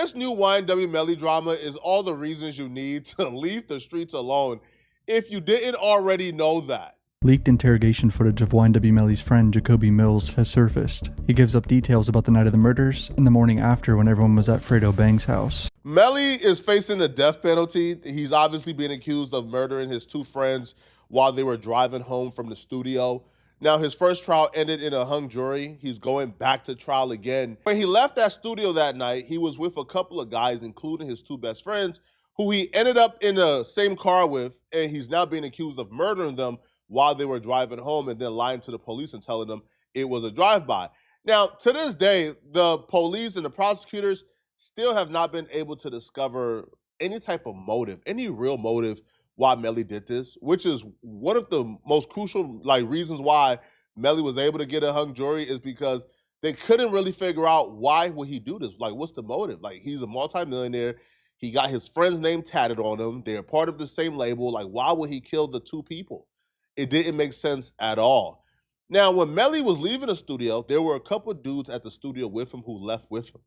This new YNW Melly drama is all the reasons you need to leave the streets alone if you didn't already know that. Leaked interrogation footage of YNW Melly's friend Jacoby Mills has surfaced. He gives up details about the night of the murders and the morning after when everyone was at Fredo Bang's house. Melly is facing the death penalty. He's obviously being accused of murdering his two friends while they were driving home from the studio. Now, his first trial ended in a hung jury. He's going back to trial again. When he left that studio that night, he was with a couple of guys, including his two best friends, who he ended up in the same car with, and he's now being accused of murdering them while they were driving home and then lying to the police and telling them it was a drive-by. Now, to this day, the police and the prosecutors still have not been able to discover any type of motive, any real motive why Melly did this, which is one of the most crucial reasons why Melly was able to get a hung jury, is because they couldn't really figure out why would he do this. Like, what's the motive? Like, he's a multimillionaire. He got his friend's name tatted on him. They're part of the same label. Like, why would he kill the two people? It didn't make sense at all. Now, when Melly was leaving the studio, there were a couple of dudes at the studio with him who left with him.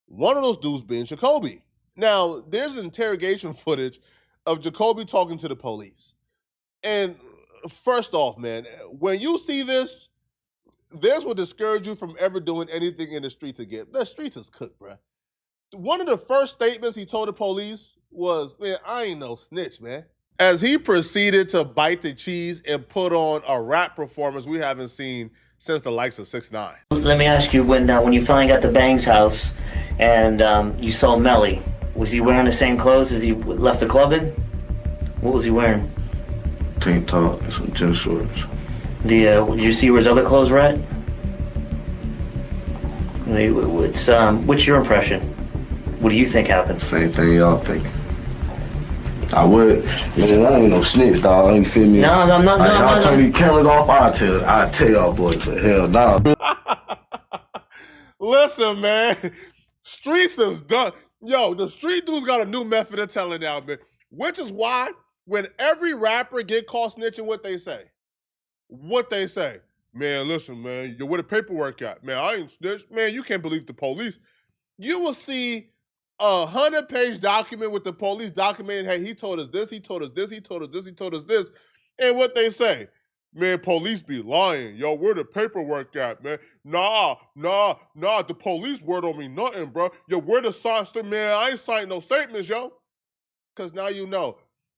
One of those dudes being Jacoby. Now, there's interrogation footage of Jacoby talking to the police. And first off, man, when you see this, this will discourage you from ever doing anything in the streets again. The streets is cooked, bruh. One of the first statements he told the police was, man, I ain't no snitch, man. As he proceeded to bite the cheese and put on a rap performance we haven't seen since the likes of 6ix9ine. Let me ask you, when you finally got to Bang's house and you saw Melly, was he wearing the same clothes as he left the club in? What was he wearing? Tank top and some gym shorts. Did you see where his other clothes were at? What's your impression? What do you think happened? Same thing y'all think. I would, man, I ain't no snitch, dog. I ain't feel me. No, I'm not. Y'all turn these cameras off, I'll tell y'all boys, but hell no. Listen, man, streets is done. Yo, the street dudes got a new method of telling now, man. Which is why when every rapper get caught snitching, what they say? Man, listen, man, where the paperwork at? Man, I ain't snitched. Man, you can't believe the police. You will see a 100-page document with the police documenting, hey, he told us this, he told us this, he told us this, he told us this. And what they say, man, police be lying. Yo, where the paperwork at, man? Nah, the police word don't mean nothing, bro. Yo, where the sign? Man, I ain't signing no statements, yo. Because now you know.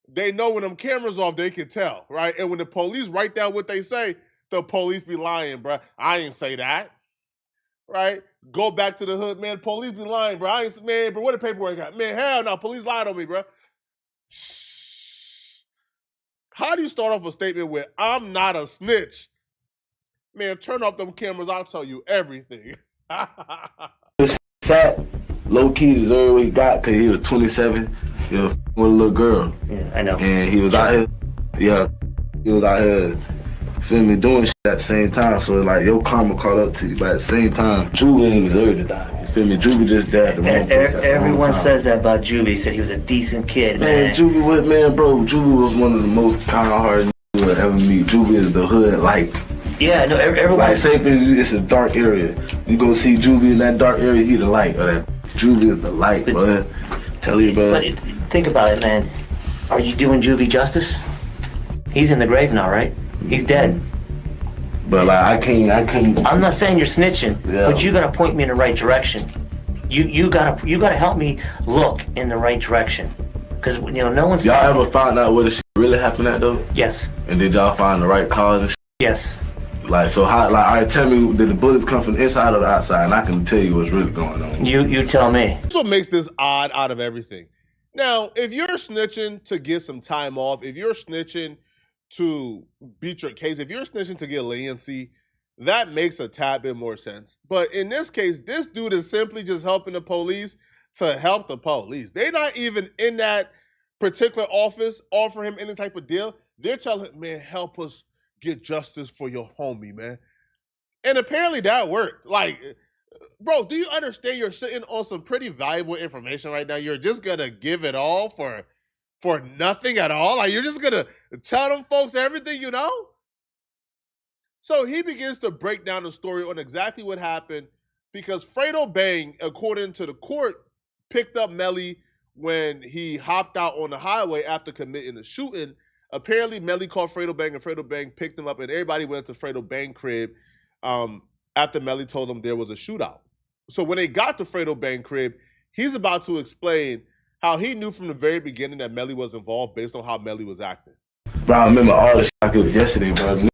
They know when them cameras off, they can tell, right? And when the police write down what they say, the police be lying, bro. I ain't say that, right? Go back to the hood, man. Police be lying, bro. Man, bro, where the paperwork at? Man, hell no, police lied on me, bro. How do you start off a statement with, I'm not a snitch? Man, turn off them cameras, I'll tell you everything. Sat low-key deserved what he got because he was 27, you know, with a little girl. Yeah, I know. And he was out here, feel me, doing shit at the same time. So like your karma caught up to you, but at the same time, Juvie ain't deserve to die. You feel me? Juvie just died the wrong place. Everyone says that about Juvie. He said he was a decent kid, man. Juvie was one of the most kind-hearted you will ever meet. Juvie is the hood light. Yeah, no, everyone. Like, say for instance, it's a dark area. You go see Juvie in that dark area, he the light. Or that Juvie is the light, bro. Tell you, bro. But think about it, man. Are you doing Juvie justice? He's in the grave now, right? He's dead. But like, I can't. I'm not saying you're snitching, but you gotta point me in the right direction. You gotta help me look in the right direction. Cause no one's. Y'all ever found out where the shit really happened at though? Yes. And did y'all find the right cause and shit? Yes. Like, so how, like, all right, tell me, did the bullets come from the inside or the outside? And I can tell you what's really going on. You tell me. That's what makes this odd out of everything. Now, if you're snitching to get some time off, if you're snitching to beat your case, if you're snitching to get leniency, that makes a tad bit more sense. But in this case, this dude is simply just helping the police to help the police. They're not even in that particular office offering him any type of deal. They're telling him, man, help us get justice for your homie, man. And apparently that worked. Like, bro, do you understand you're sitting on some pretty valuable information right now? You're just gonna give it all for nothing at all? Like, you're just gonna tell them folks everything you know? So he begins to break down the story on exactly what happened, because Fredo Bang, according to the court picked up Melly when he hopped out on the highway after committing the shooting. Apparently, Melly called Fredo Bang, and Fredo Bang picked him up, and everybody went to Fredo Bang crib after Melly told them there was a shootout. So when they got to Fredo Bang crib, he's about to explain how he knew from the very beginning that Melly was involved based on how Melly was acting. Bro, I remember all the shit I could yesterday, bro. The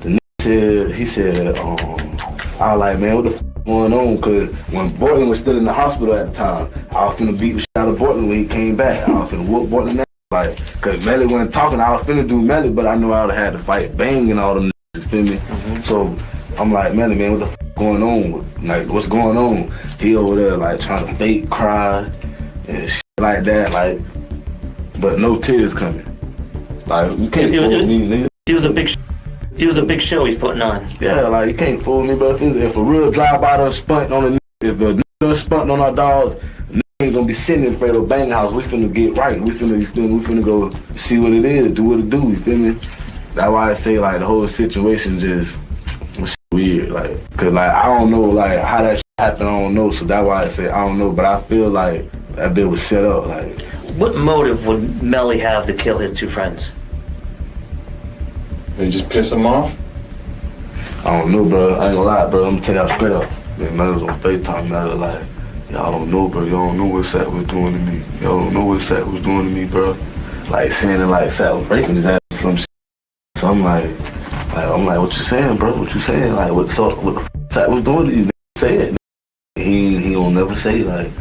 nigga said, I was like, man, what the f going on? Cause when Bortland was still in the hospital at the time, I was finna beat the shit out of Bortland when he came back. I was finna whoop Bortland ass. Like, cause Melly wasn't talking, I was finna do Melly, but I knew I would've had to fight Bang and all them niggas, you feel me? Mm-hmm. So I'm like, Melly, man, what the f going on? Like, what's going on? He over there, like, trying to fake cry and shit like that, like, but no tears coming. Like, you can't fool me, nigga. He was a big show he's putting on. Yeah, like, you can't fool me, bro. If a real drive-by done spunt on a nigga, if a nigga done spunt on our dogs, nigga ain't gonna be sitting in Fredo Bang house. We finna get right. We finna go see what it is, do what it do, you feel me? That's why I say, like, the whole situation just was weird, like, cause, like, I don't know, like, how that shit happened, I don't know, so that's why I say I don't know, but I feel like that bit was set up, like. What motive would Melly have to kill his two friends? They just piss him off? I don't know, bro. I ain't gonna lie, bro. I'm gonna tell y'all straight up. Melly was on FaceTime, Melly like, y'all don't know, bro. Y'all don't know what Sat was doing to me. Y'all don't know what Sat was doing to me, bro. Like, saying it like Sat was raping his ass or some shit. So I'm like, what you saying, bro? What you saying? Like, what the f Sat was doing to you? Say it. He don't never say, like,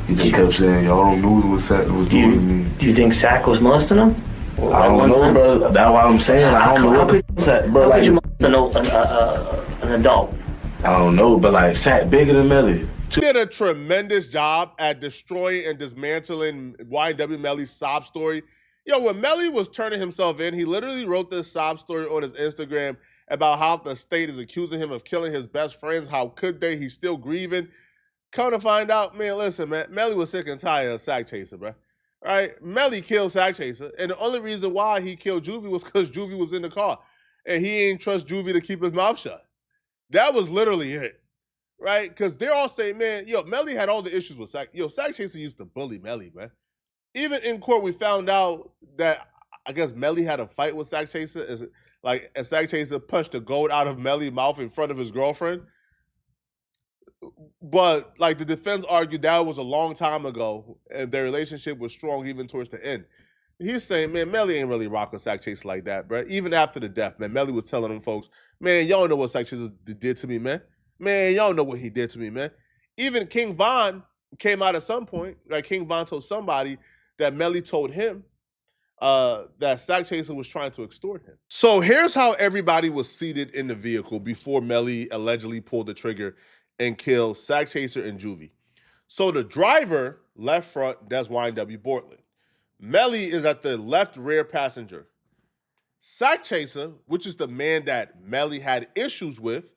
he just kept saying, y'all don't know what Sat was doing to me. Do you think Sack was molesting him? I don't know, bro. That's why I'm saying, I don't know what Sat, bro. How Like, could you molest an adult? I don't know, but like, Sat bigger than Melly. He did a tremendous job at destroying and dismantling YNW Melly's sob story. Yo, when Melly was turning himself in, he literally wrote this sob story on his Instagram about how the state is accusing him of killing his best friends. How could they? He's still grieving. Come to find out, man, listen, man, Melly was sick and tired of Sack Chaser, bro. Right? Melly killed Sack Chaser, and the only reason why he killed Juvie was because Juvie was in the car, and he ain't trust Juvie to keep his mouth shut. That was literally it, right? Because they're all saying, man, yo, Melly had all the issues with Sack. Yo, Sack Chaser used to bully Melly, man. Even in court, we found out that I guess Melly had a fight with Sack Chaser. And Sack Chaser punched the gold out of Melly's mouth in front of his girlfriend. But like the defense argued that was a long time ago, and their relationship was strong even towards the end. He's saying, man, Melly ain't really rocking Sack Chaser like that, bro. Even after the death, man, Melly was telling them folks, man, y'all know what Sack Chaser did to me, man. Man, y'all know what he did to me, man. Even King Von came out at some point, like King Von told somebody that Melly told him that Sack Chaser was trying to extort him. So here's how everybody was seated in the vehicle before Melly allegedly pulled the trigger and killed Sack Chaser and Juvie. So the driver, left front, that's YNW Bortland. Melly is at the left rear passenger. Sack Chaser, which is the man that Melly had issues with,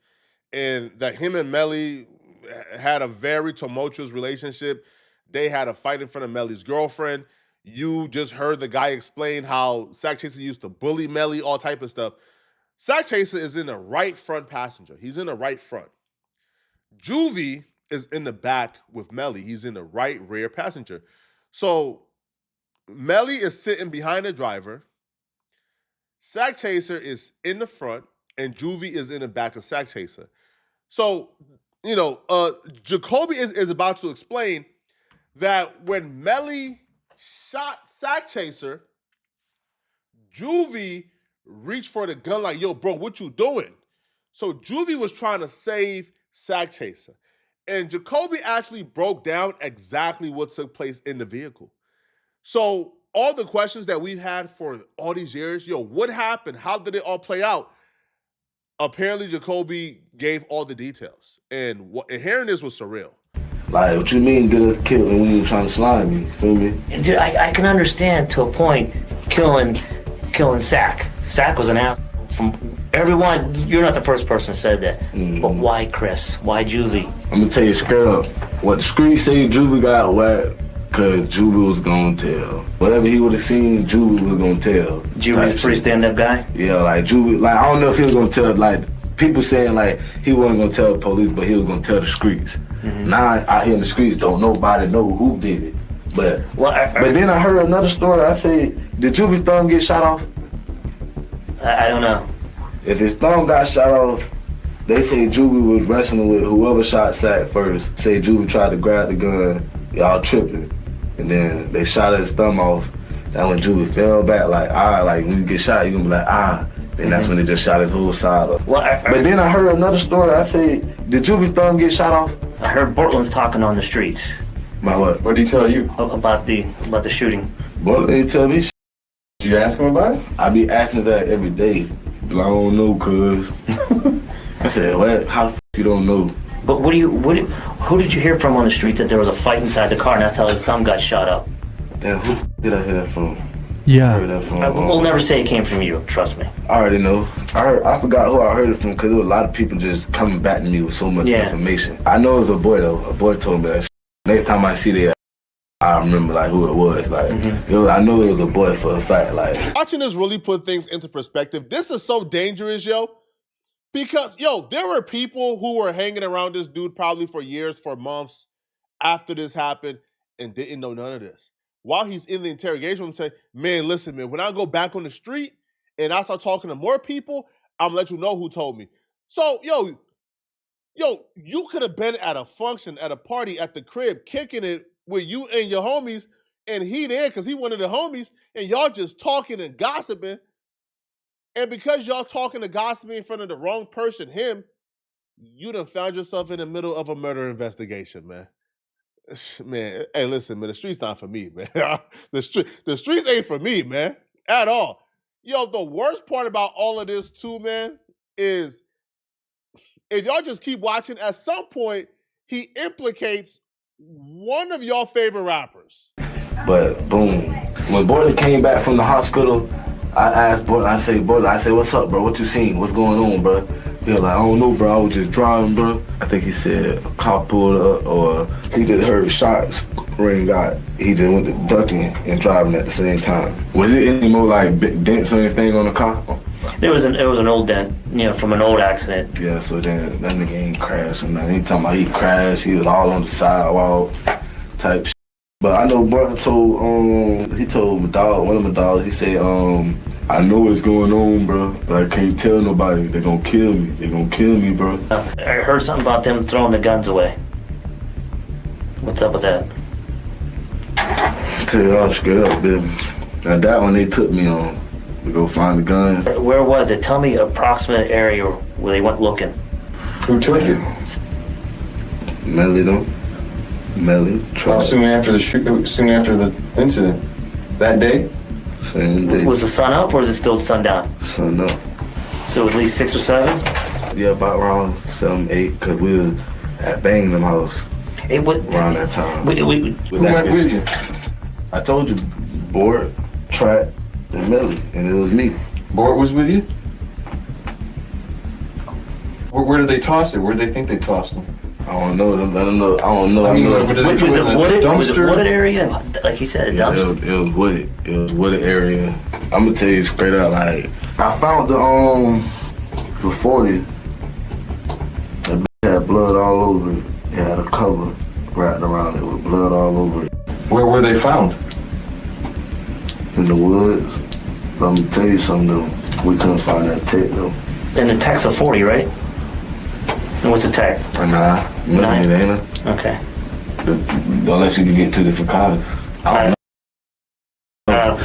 and that him and Melly had a very tumultuous relationship. They had a fight in front of Melly's girlfriend. You just heard the guy explain how Sack Chaser used to bully Melly, all type of stuff. Sack Chaser is in the right front passenger. He's in the right front. Juvie is in the back with Melly. He's in the right rear passenger. So Melly is sitting behind the driver. Sack Chaser is in the front, and Juvie is in the back of Sack Chaser. So, you know, Jacoby is about to explain that when Melly shot Sack Chaser, Juvie reached for the gun like, yo, bro, what you doing? So Juvie was trying to save Sack Chaser. And Jacoby actually broke down exactly what took place in the vehicle. So all the questions that we've had for all these years, yo, what happened? How did it all play out? Apparently, Jacoby gave all the details. And hearing this was surreal. Like, what you mean get us killed and we ain't trying to slime me? Feel me? Dude, I can understand to a point killing Sack. Sack was an asshole. From everyone, you're not the first person that said that. Mm-hmm. But why Chris? Why Juvie? I'm gonna tell you straight up. What the streets say Juvie got whacked, cause Juvie was gonna tell. Whatever he would have seen, Juvie was gonna tell. Juvie's a pretty stand-up guy? Yeah, like Juvie, like I don't know if he was gonna tell like people saying like he wasn't gonna tell the police, but he was gonna tell the streets. Now out here in the streets, don't nobody know who did it. But but then I heard another story. I said, did Juby's thumb get shot off? I don't know. If his thumb got shot off, they say Juby was wrestling with whoever shot Sack first. Say Juby tried to grab the gun, y'all tripping, and then they shot his thumb off. That when Juby fell back, like when you get shot, you gonna be like, Then that's when they just shot his whole side off. But then I heard another story. I said, did Juby's thumb get shot off? I heard Portland's talking on the streets. About what? What did he tell you? About the shooting. Portland didn't tell me. Did you ask him about it? I be asking that every day. But I don't know, cuz. I said, what? How the f you don't know? But who did you hear from on the street that there was a fight inside the car and that's how his thumb got shot up? Damn, who did I hear that from? Yeah. I heard that from, We'll never say it came from you, trust me. I already know. I forgot who I heard it from because there were a lot of people just coming back to me with so much information. I know it was a boy though. A boy told me that. Next time I see that, I remember like who it was. Like I know it was a boy for a fact. Like Watching this really put things into perspective. This is so dangerous, yo. Because, there were people who were hanging around this dude probably for years, for months after this happened and didn't know none of this. While he's in the interrogation room, say, man, listen, man, when I go back on the street and I start talking to more people, I'm gonna let you know who told me. So, you could have been at a function, at a party, at the crib, kicking it with you and your homies, and he there because he one of the homies, and y'all just talking and gossiping. And because y'all talking and gossiping in front of the wrong person, him, you done found yourself in the middle of a murder investigation, man. Man, hey, listen, man, the streets not for me, man. The streets ain't for me, man, at all. The worst part about all of this too, man, is if y'all just keep watching, at some point, he implicates one of y'all favorite rappers. But boom, when Border came back from the hospital, I asked Border, I said, what's up, bro? What you seen? What's going on, bro? He was like, I don't know, bro. I was just driving, bro. I think he said a cop pulled up, or he just heard shots ring out. He just went to ducking and driving at the same time. Was it any more like dents or anything on the car? It was an old dent, from an old accident. Yeah, so then that nigga ain't crashed and nothing. He talking about he crashed, he was all on the sidewalk type shit. But I know brother told he told my dog, one of my dogs, he said, I know what's going on, bro, but I can't tell nobody. They're gonna kill me. They're gonna kill me, bro. I heard something about them throwing the guns away. What's up with that? Tell y'all straight up, baby. Now that one they took me on to go find the guns. Where was it? Tell me approximate area where they went looking. Who took it? Melly though. Melly. Soon after the incident. That day? Same day. Was the sun up or is it still sundown? Sun up. So at least 6 or 7? Yeah, about around 7, 8, cause we was at Bangham House around that time. Who went with you? I told you, Board, Trap, and Melly, and it was me. Bort was with you? Where did they toss it? Where did they think they tossed him? I don't know. I don't know. I mean, Was it wooded area? Like he said, a dumpster? It was wooded. It was wooded area. I'm gonna tell you straight up, like I found the 40. That had blood all over it. It had a cover wrapped around it with blood all over it. Where were they found? In the woods. But I'm gonna tell you something though. We couldn't find that tech though. And the tech's a 40, right? And what's the tech? Nah, Nine. It ain't. Okay. Unless you can get 2 different colors. I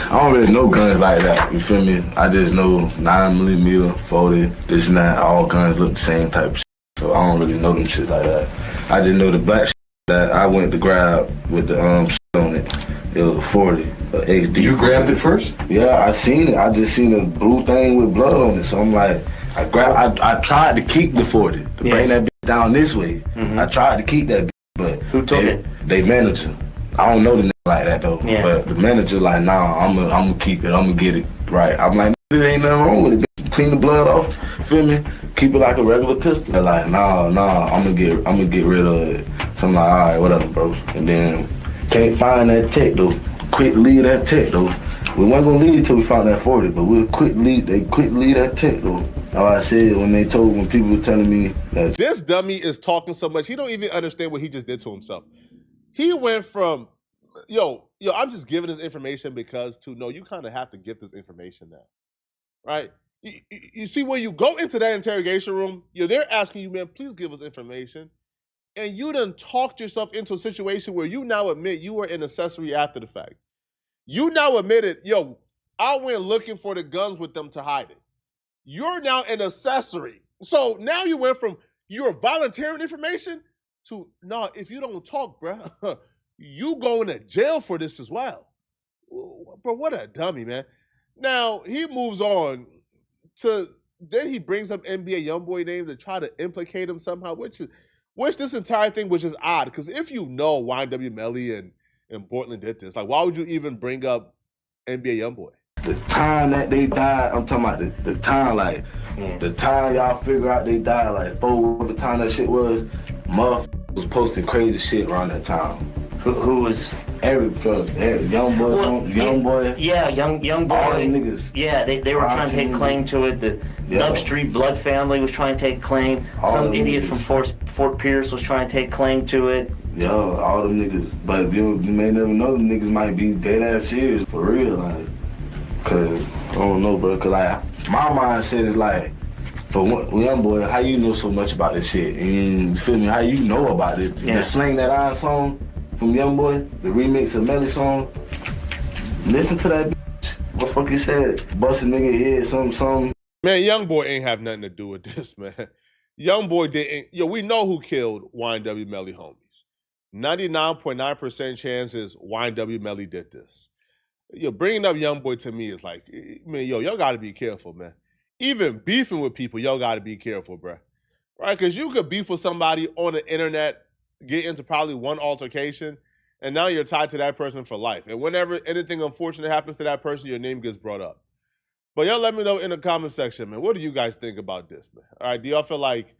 don't really know guns like that, you feel me? I just know 9mm, 40, this and that, all guns look the same type of shit. So I don't really know them shit like that. I just know the black shit that I went to grab with the shit on it. It was a 40, a HD. You grabbed it first? Yeah, I seen it. I just seen a blue thing with blood on it. So I'm like, I tried to keep the 40, to bring that bitch down this way. I tried to keep that bitch, but who took it? They manager. I don't know the nigga like that though. Yeah. But the manager like, nah, I'm gonna keep it. I'm gonna get it right. I'm like, there ain't nothing wrong with it. Bitch. Clean the blood off. Feel me? Keep it like a regular pistol. They're like, nah, I'm gonna get rid of it. So I'm like, all right, whatever, bro. And then can't find that tech though. quick to leave that tech though. We weren't gonna leave till we found that 40, but we quick leave. They quick leave that tech though. How I said when people were telling me that this dummy is talking so much, he don't even understand what he just did to himself. He went from, yo, I'm just giving this information because to no, you kind of have to get this information now, right? You see, when you go into that interrogation room, they're asking you, man, please give us information. And you done talked yourself into a situation where you now admit you were an accessory after the fact. You now admitted, yo, I went looking for the guns with them to hide it. You're now an accessory. So now you went from you're volunteering information to, no, if you don't talk, bruh, you going to jail for this as well. Bro, what a dummy, man. Now, he moves on to, then he brings up NBA Youngboy name to try to implicate him somehow, which this entire thing was just odd. Because if you know YNW Melly and Portland did this, like, why would you even bring up NBA Youngboy? the time that they died, I'm talking about the time, like, the time y'all figure out they died, like, the time that shit was, motherfuckers was posting crazy shit around that time. Who was? Every Youngboy. Yeah, Youngboy. All them niggas. Yeah, they were trying to take claim to it. The Dub Street Blood family was trying to take claim. Some idiot from Fort Pierce was trying to take claim to it. Yeah, all them niggas. But you may never know, them niggas might be dead ass serious, for real, like. Cause, I don't know, bro, cause like, my mindset is like, for Youngboy, how you know so much about this shit? And you feel me, how you know about it? Yeah. The Slang That Iron song from Youngboy, the remix of Melly song, listen to that bitch. What the fuck he said? Bust a nigga head, something. Man, Youngboy ain't have nothing to do with this, man. Youngboy didn't, we know who killed YNW Melly homies. 99.9% chances YNW Melly did this. Bringing up Youngboy to me is like, man, y'all got to be careful, man. Even beefing with people, y'all got to be careful, bro. Right? Because you could beef with somebody on the internet, get into probably one altercation, and now you're tied to that person for life. And whenever anything unfortunate happens to that person, your name gets brought up. But y'all let me know in the comment section, man. What do you guys think about this, man? All right, do y'all feel like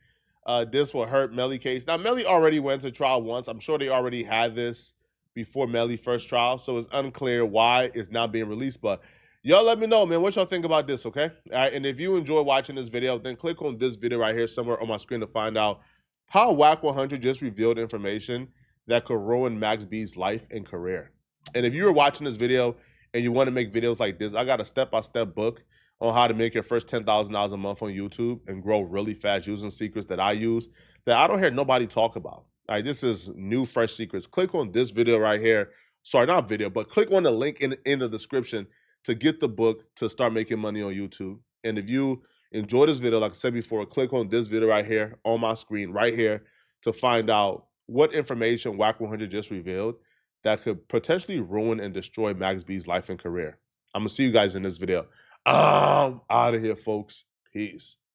this will hurt Melly case? Now, Melly already went to trial once. I'm sure they already had this before Melly first trial, so it's unclear why it's not being released. But y'all let me know, man, what y'all think about this, okay? All right, and if you enjoy watching this video, then click on this video right here somewhere on my screen to find out how Wack 100 just revealed information that could ruin Max B's life and career. And if you were watching this video and you want to make videos like this, I got a step-by-step book on how to make your first $10,000 a month on YouTube and grow really fast using secrets that I use that I don't hear nobody talk about. All right, this is new, fresh secrets. Click on this video right here. Sorry, not video, but click on the link in the description to get the book to start making money on YouTube. And if you enjoy this video, like I said before, click on this video right here on my screen right here to find out what information Wack 100 just revealed that could potentially ruin and destroy Max B's life and career. I'm going to see you guys in this video. I'm out of here, folks. Peace.